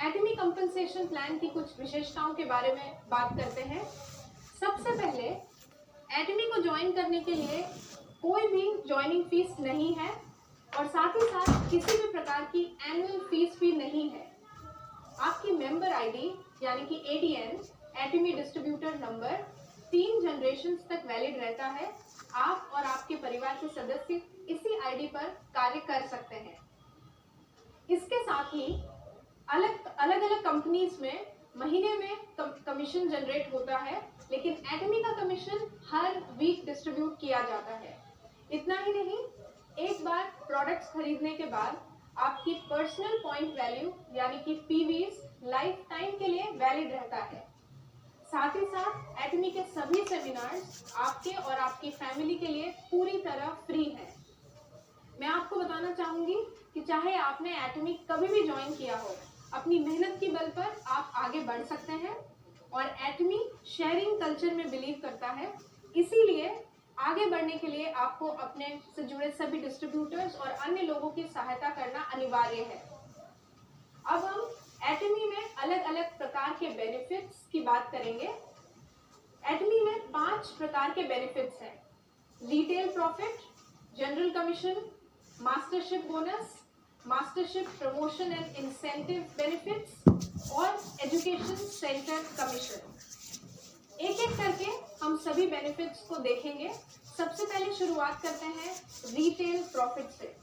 एटमी compensation plan की कुछ विशेषताओं के बारे में बात करते हैं। सबसे पहले एटमी को ज्वाइन करने के लिए कोई भी ज्वाइनिंग फीस नहीं है और साथ ही साथ किसी भी प्रकार की एनुअल फीस भी नहीं है। आपकी मेंबर आईडी यानी कि एडीएन एटमी डिस्ट्रीब्यूटर नंबर 3 जनरेशन्स तक वैलिड रहता है। आप और आपके परिवार के सदस्य इसी आईडी पर कार्य कर सकते हैं। इसके साथ ही अलग अलग कंपनीज में महीने में कमीशन जनरेट होता है, लेकिन एटमी का कमीशन हर वीक डिस्ट्रीब्यूट किया जाता है। इतना ही नहीं, एक बार प्रोडक्ट्स खरीदने के बाद आपकी पर्सनल पॉइंट वैल्यू यानी कि पीवीज लाइफ टाइम के लिए वैलिड रहता है। साथ ही साथ एटमी के सभी सेमिनार्स आपके और आपकी फैमिली के लिए पूरी तरह फ्री हैं। मैं आपको बताना चाहूंगी कि चाहे आपने एटमी कभी भी ज्वाइन किया हो, अपनी मेहनत की बल पर आप आगे बढ़ सकते हैं और एटमी शेयरिंग कल्चर में बिलीव करता है। इसीलिए आगे बढ़ने के लिए आपको अपने से जुड़े सभी डिस्ट्रीब्यूटर्स और अन्य लोगों की सहायता करना अनिवार्य है। अब हम एटमी में अलग अलग प्रकार के बेनिफिट्स की बात करेंगे। एटमी में 5 प्रकार के बेनिफिट्स हैं: retail profit, general commission, mastership bonus, mastership promotion and incentive benefits और एजुकेशन सेंटर कमीशन। एक एक करके हम सभी बेनिफिट्स को देखेंगे। सबसे पहले शुरुआत करते हैं रिटेल प्रॉफिट से।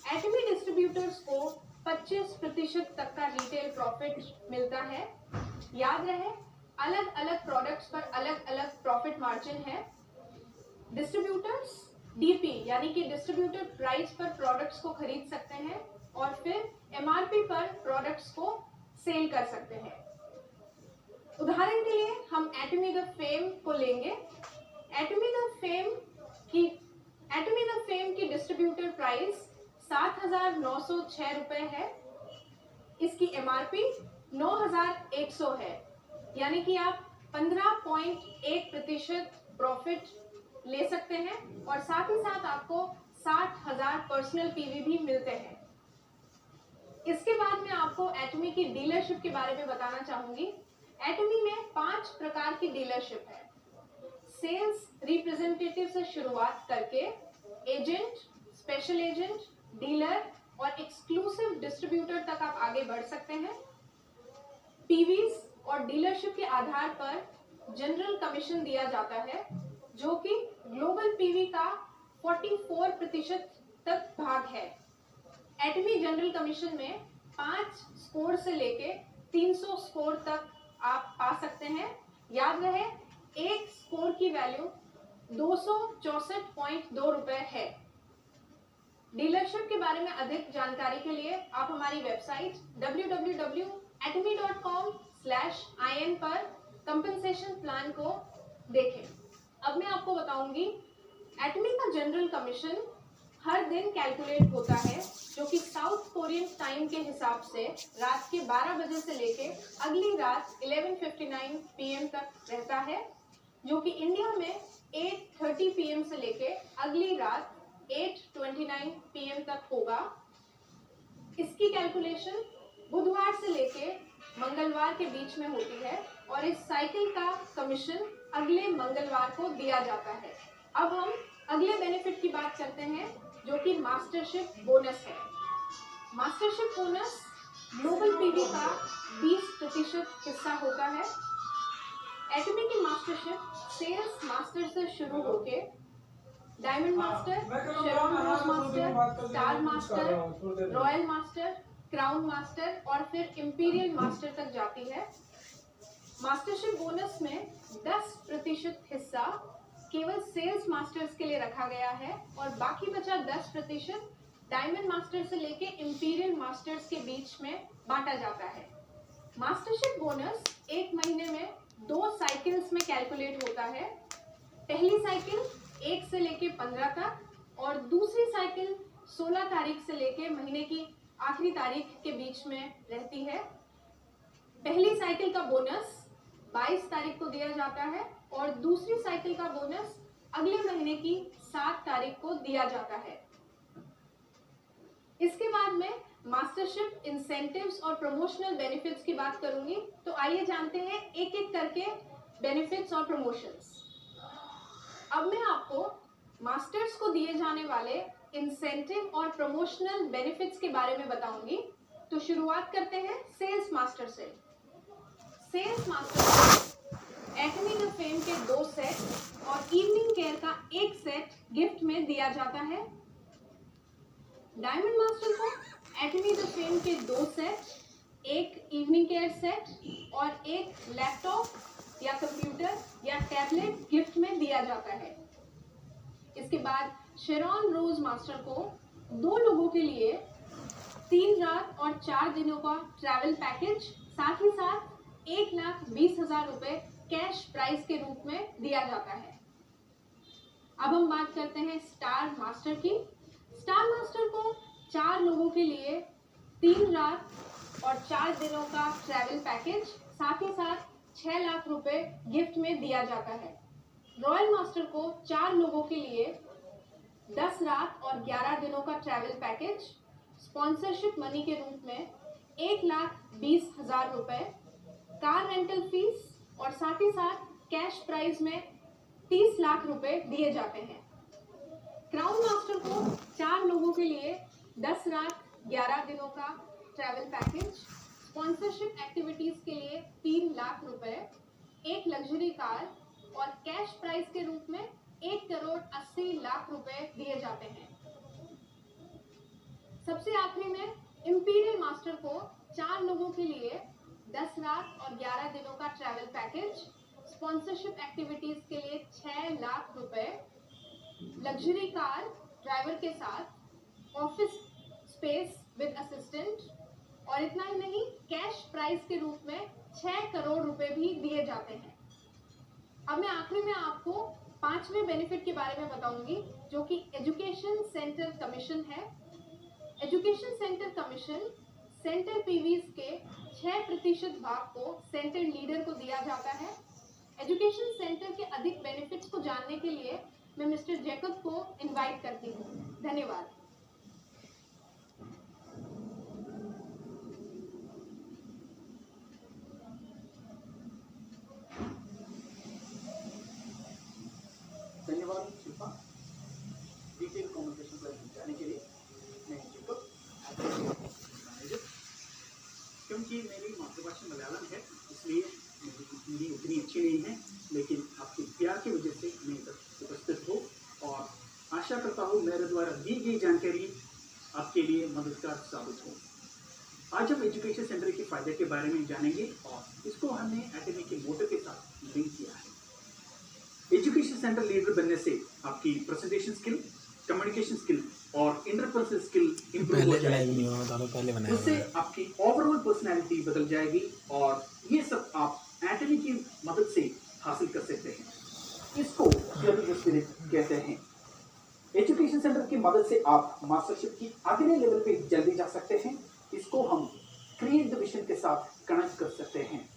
एटमी डिस्ट्रीब्यूटर्स को 25% तक का रिटेल प्रॉफिट मिलता है। याद रहे, अलग अलग प्रोडक्ट्स पर अलग अलग प्रॉफिट मार्जिन है। डिस्ट्रीब्यूटर्स डीपी यानी कि डिस्ट्रीब्यूटर प्राइस पर प्रोडक्ट्स को खरीद सकते हैं और फिर एमआरपी पर प्रोडक्ट्स को सेल कर सकते हैं। उदाहरण के लिए हम एटमी द फेम को लेंगे। एटमी द फेम की डिस्ट्रीब्यूटर प्राइस 7,906 रुपए है। इसकी एमआरपी 9,100 है, यानी कि आप 15.1% प्रॉफिट ले सकते हैं और साथ ही साथ आपको 60,000 पर्सनल पीवी भी मिलते हैं। इसके बाद मैं आपको एटमी की डीलरशिप के बारे में बताना चाहूंगी। एटमी में 5 प्रकार की डीलरशिप है। सेल्स रिप्रेजेंटेटिव से शुरुआत करके एजेंट, स्पेशल एजेंट, डीलर और एक्सक्लूसिव डिस्ट्रीब्यूटर तक आप आगे बढ़ सकते हैं। पीवीज और डीलरशिप के आधार पर जनरल कमीशन दिया जाता है, जो कि ग्लोबल पीवी का 44% तक भाग है। एटमी जनरल कमीशन में 5 स्कोर से लेके 300 स्कोर तक आप पा सकते हैं। याद रहे, एक स्कोर की वैल्यू 264.2 रुपए है। डीलरशिप के बारे में अधिक जानकारी के लिए आप हमारी वेबसाइट www.atomy.com/in पर कंपनसेशन प्लान को देखें। अब मैं आपको बताऊंगी एटमी का जनरल कमीशन हर दिन कैलकुलेट होता है, जो कि साउथ कोरियन टाइम के हिसाब से रात के 12 बजे से लेके अगली रात 11:59 PM तक रहता है, जो कि इंडिया में 8:30 PM से लेके अगली रात 8:29 PM तक होगा। इसकी कैलकुलेशन बुधवार से लेके मंगलवार के बीच में होती है और इस साइकिल का कमीशन अगले मंगलवार को दिया जाता है। अब हम अगले बेनिफिट की बात करते हैं, जो कि मास्टरशिप बोनस है। मास्टरशिप बोनस ग्लोबल पीवी का 20% हिस्सा होता है। एटमी की मास्टरशिप सेल्स मास्टर से शुरू होके diamond master, Sharon rose master, star master, royal master, crown master और फिर इंपीरियल मास्टर तक जाती है। मास्टरशिप बोनस में 10% हिस्सा केवल सेल्स मास्टर्स के लिए रखा गया है और बाकी बचा 10% डायमंड मास्टर से लेके इंपीरियल मास्टर्स के बीच में बांटा जाता है। मास्टरशिप बोनस एक महीने में 2 साइकिल्स में कैलकुलेट होता है। पहली साइकिल 1 से लेके 15 तक और दूसरी साइकिल 16 तारीख से लेके महीने की आखिरी तारीख के बीच में रहती है। पहली साइकिल का बोनस 22 तारीख को दिया जाता है और दूसरी साइकिल का बोनस अगले महीने की 7 तारीख को दिया जाता है। इसके बाद में मास्टरशिप इंसेंटिव्स और प्रमोशनल बेनिफिट्स की बात करूंगी। तो आइए जानते हैं एक एक करके बेनिफिट्स और प्रमोशंस। अब मैं आपको मास्टर्स को दिए जाने वाले इंसेंटिव और प्रमोशनल बेनिफिट्स के बारे में बताऊंगी। तो शुरुआत करते हैं सेल्स मास्टर से। सेल्स मास्टर एटमी द फेम के 2 सेट और इवनिंग केयर का 1 सेट गिफ्ट में दिया जाता है। डायमंड मास्टर को एटमी द फेम के 2 सेट, 1 इवनिंग केयर सेट और 1 लैपटॉप या कंप्यूटर या टैबलेट गिफ्ट में दिया जाता है। इसके बाद शेरॉन रोज मास्टर को 2 लोगों के लिए 3 रात और 4 दिनों का ट्रैवल पैकेज, साथ ही साथ 1,20,000 रुपए कैश प्राइज के रूप में दिया जाता है। अब हम बात करते हैं स्टार मास्टर की। स्टार मास्टर को 4 लोगों के लिए 3 रात और 4 दिनों का ट्रैवल पैकेज, साथ ही साथ 6 लाख रुपए गिफ्ट में दिया जाता है। रॉयल मास्टर को 4 लोगों के लिए 10 रात और 11 दिनों का ट्रैवल पैकेज, स्पॉन्सरशिप मनी के रूप में 1,20,000 रुपए, कार रेंटल फीस और साथ ही साथ कैश प्राइज में 30 लाख रुपए दिए जाते हैं। क्राउन मास्टर को 4 लोगों के लिए 10 रात 11 दिनों का ट्रैवल पैकेज, स्पॉन्सरशिप एक्टिविटीज के लिए 3 लाख रुपए, 1 लग्जरी कार और कैश प्राइज के रूप में 1,80,00,000 रुपए दिए जाते हैं। सबसे आखिरी में इंपीरियल मास्टर को 4 लोगों के लिए 10 रात और 11 दिनों का ट्रैवल पैकेज, स्पॉन्सरशिप एक्टिविटीज के लिए 6 लाख रुपए, लग्जरी कार ड्राइवर के साथ, ऑफिस स्पेस विद असिस्टेंट और इतना ही नहीं, कैश प्राइज के रूप में 6 करोड़ रुपए भी दिए जाते हैं। अब मैं आखिरी में आपको 5वें बेनिफिट के बारे में बताऊंगी, जो कि एजुकेशन सेंटर कमीशन है। एजुकेशन सेंटर कमीशन सेंटर पीवीज के 6% भाग को सेंटर लीडर को दिया जाता है। एजुकेशन सेंटर के अधिक बेनिफिट्स को जानने के लिए मैं मिस्टर जैकब को इनवाइट करती हूँ। धन्यवाद। धन्यवाद शिल्पा, डिटेल कम्युनिकेशन प्लान जाने के लिए। मैं जैकब, मैनेजर। क्योंकि मेरी मातृभाषा मलयालम है, इसलिए मेरी हिंदी उतनी अच्छी नहीं है, लेकिन आपके प्यार की वजह से मैं इधर उपस्थित हूँ और आशा करता हूँ मेरे द्वारा दी गई जानकारी आपके लिए मददगार साबित हो। आज हम एजुकेशन सेंटर के फायदे के बारे में जानेंगे और इसको हमने एकेडमी के मोटो के साथ लिंक किया है। एजुकेशन सेंटर लीडर बनने से आपकी प्रेजेंटेशन स्किल, कम्युनिकेशन स्किल और इंटरपर्सनल स्किल इंप्रूव हो जाएगी। उससे आपकी ओवरऑल पर्सनैलिटी बदल जाएगी और ये सब आप एकेडमी की मदद से हासिल कर सकते हैं। इसको क्लबिंग स्पिरिट कहते हैं। एजुकेशन सेंटर की मदद से आप मास्टरशिप की अगले लेवल पे जल्दी जा सकते हैं। इसको हम क्रिएट द विजन के साथ कनेक्ट कर सकते हैं।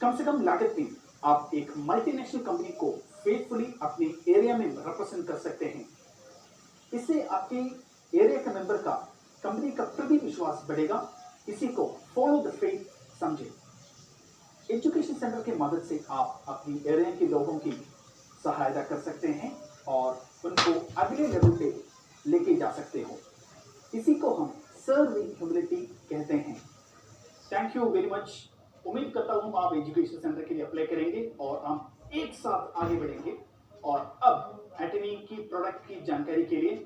कम से कम लागत में आप एक मल्टीनेशनल कंपनी को फेथफुली अपने एरिया में रिप्रेजेंट कर सकते हैं। इससे आपके एरिया के मेंबर का कंपनी का प्रति विश्वास बढ़ेगा। इसी को फॉलो द फेथ समझे। एजुकेशन सेंटर की मदद से आप अपनी एरिया के लोगों की सहायता कर सकते हैं और उनको अगले लेवल पे लेके जा सकते हो। इसी को हम सर्विंग ह्यूमिलिटी कहते हैं। Thank you very much. उम्मीद करता हूँ आप एजुकेशन सेंटर के लिए अप्लाई करेंगे और हम एक साथ आगे बढ़ेंगे। और अब एटमी की प्रोडक्ट की जानकारी के लिए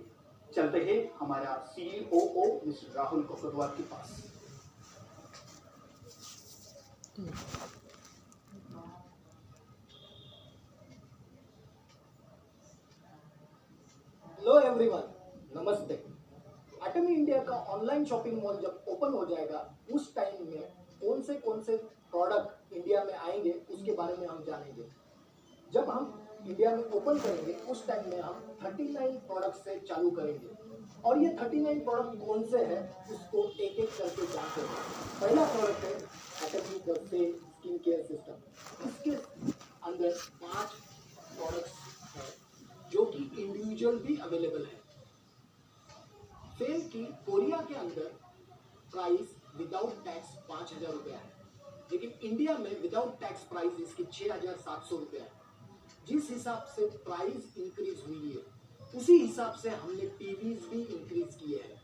चलते हैं हमारा COO मिस्टर राहुल कोकरवार के पास। हेलो एवरीवन, नमस्ते। एटमी इंडिया का ऑनलाइन शॉपिंग मॉल जब ओपन हो जाएगा, उस टाइम में कौन से प्रोडक्ट इंडिया में आएंगे उसके बारे में हम जानेंगे। जब हम इंडिया में ओपन करेंगे उस टाइम में हम 39 प्रोडक्ट से चालू करेंगे और ये 39 प्रोडक्ट कौन से हैं उसको एक एक करके जानते हैं। पहला प्रोडक्ट है Atomy the fame skin care system. इसके अंदर 5 प्रोडक्ट्स हैं जो कि इंडिविजुअल भी अवेलेबल है। फेम की कोरिया के अंदर प्राइस विदाउट टैक्स 5,000 रुपया है, लेकिन इंडिया में विदाउट टैक्स प्राइस इसकी 6,700 रुपया है। जिस हिसाब से प्राइस इंक्रीज हुई है उसी हिसाब से हमने टीवीज भी इंक्रीज किए हैं।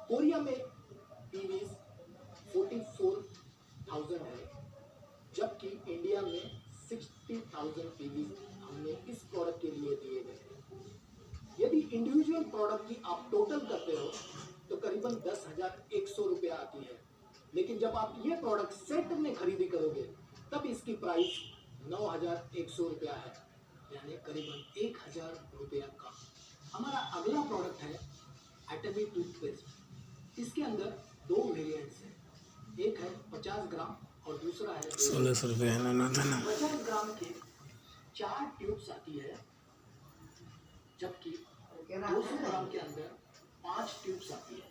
कोरिया में टीवीज 44,000 है, जबकि इंडिया में 60,000 टीवीज हमने इस प्रोडक्ट के लिए दिए गए हैं। यदि इंडिविजुअल प्रोडक्ट की आप टोटल करते हो तो करीबन 10,100 रुपया आती है, लेकिन जब आप ये प्रोडक्ट सेट में खरीदी करोगे तब इसकी प्राइस 9,100 रुपया है, यानी करीबन 1,000 रुपया कम। हमारा अगला प्रोडक्ट है एटमी टूथपेस्ट। इसके अंदर 2 वेरिएंट्स हैं, एक है 50 ग्राम और दूसरा है 1600 रुपये है ना 50 ग्राम के 4 ट्यूब्स आती है, जबकि 200 ग्राम के अंदर 5 ट्यूब्स आती है।